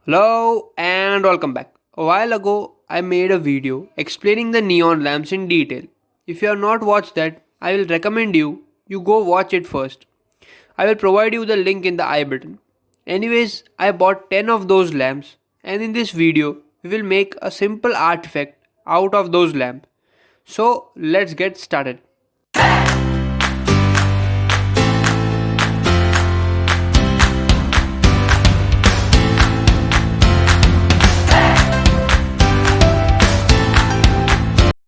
Hello and welcome back. A while ago, I made a video explaining the neon lamps in detail. If you have not watched that, I will recommend you go watch it first. I will provide you the link in the I button. Anyways, I bought 10 of those lamps and in this video, we will make a simple artifact out of those lamps. So, let's get started.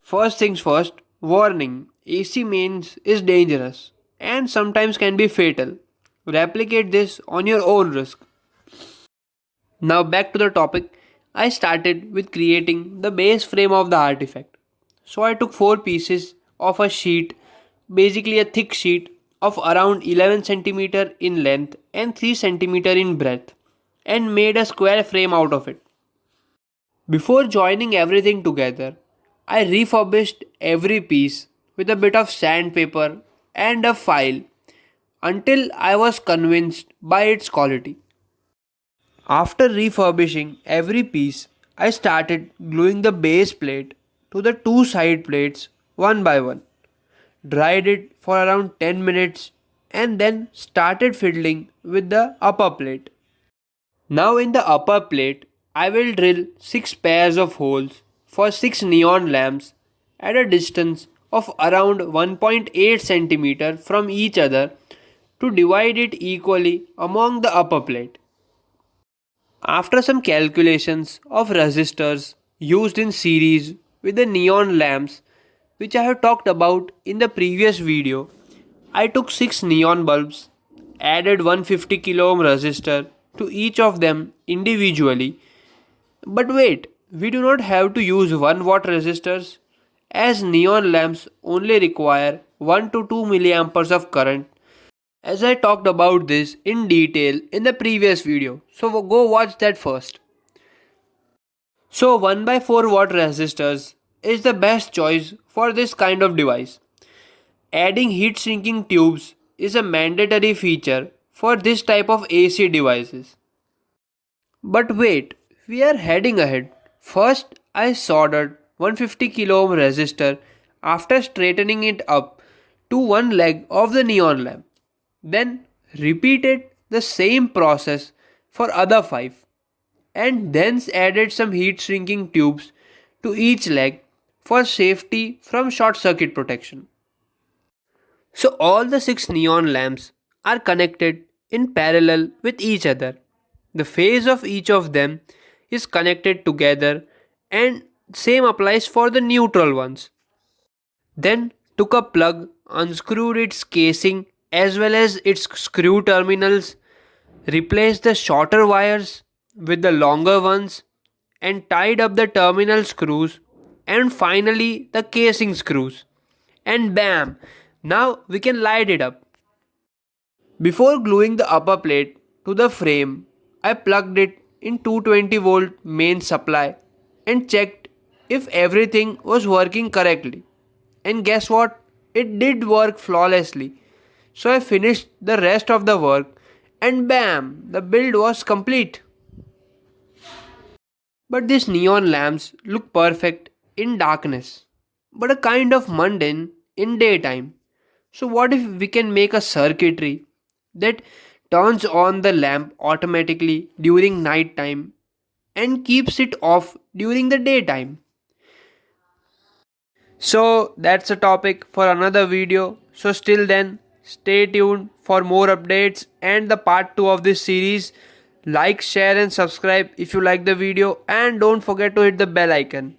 First things first, warning AC mains is dangerous and sometimes can be fatal. Replicate this on your own risk. Now, back to the topic, I started with creating the base frame of the artifact. So, I took 4 pieces of a sheet, basically a thick sheet of around 11 centimeter in length and 3 centimeter in breadth, and made a square frame out of it. Before joining everything together, I refurbished every piece with a bit of sandpaper and a file until I was convinced by its quality. After refurbishing every piece, I started gluing the base plate to the two side plates one by one, dried it for around 10 minutes, and then started fiddling with the upper plate. Now in the upper plate, I will drill 6 pairs of holes for 6 neon lamps at a distance of around 1.8 cm from each other to divide it equally among the upper plate. After some calculations of resistors used in series with the neon lamps which I have talked about in the previous video, I took 6 neon bulbs, added 150 kilo ohm resistor to each of them individually. But wait, we do not have to use 1 watt resistors as neon lamps only require 1 to 2 milliamperes of current, as I talked about this in detail in the previous video. So go watch that first. So 1 by 4 watt resistors is the best choice for this kind of device. Adding heat sinking tubes is a mandatory feature for this type of AC devices. But wait, we are heading ahead. First, I soldered 150 kilo ohm resistor after straightening it up to one leg of the neon lamp. Then repeated the same process for other 5 and then added some heat shrinking tubes to each leg for safety from short circuit protection. So all the 6 neon lamps are connected in parallel with each other. The phase of each of them is connected together and same applies for the neutral ones. Then took a plug, unscrewed its casing as well as its screw terminals, replaced the shorter wires with the longer ones and tied up the terminal screws and finally the casing screws. And bam! Now we can light it up. Before gluing the upper plate to the frame, I plugged it in 220 volt main supply and checked if everything was working correctly. And guess what? It did work flawlessly. So I finished the rest of the work and bam, the build was complete. But these neon lamps look perfect in darkness, but a kind of mundane in daytime. So what if we can make a circuitry that turns on the lamp automatically during night time and keeps it off during the daytime? So that's a topic for another video. So still then, stay tuned for more updates and the part 2 of this series. Like, share and subscribe if you like the video and don't forget to hit the bell icon.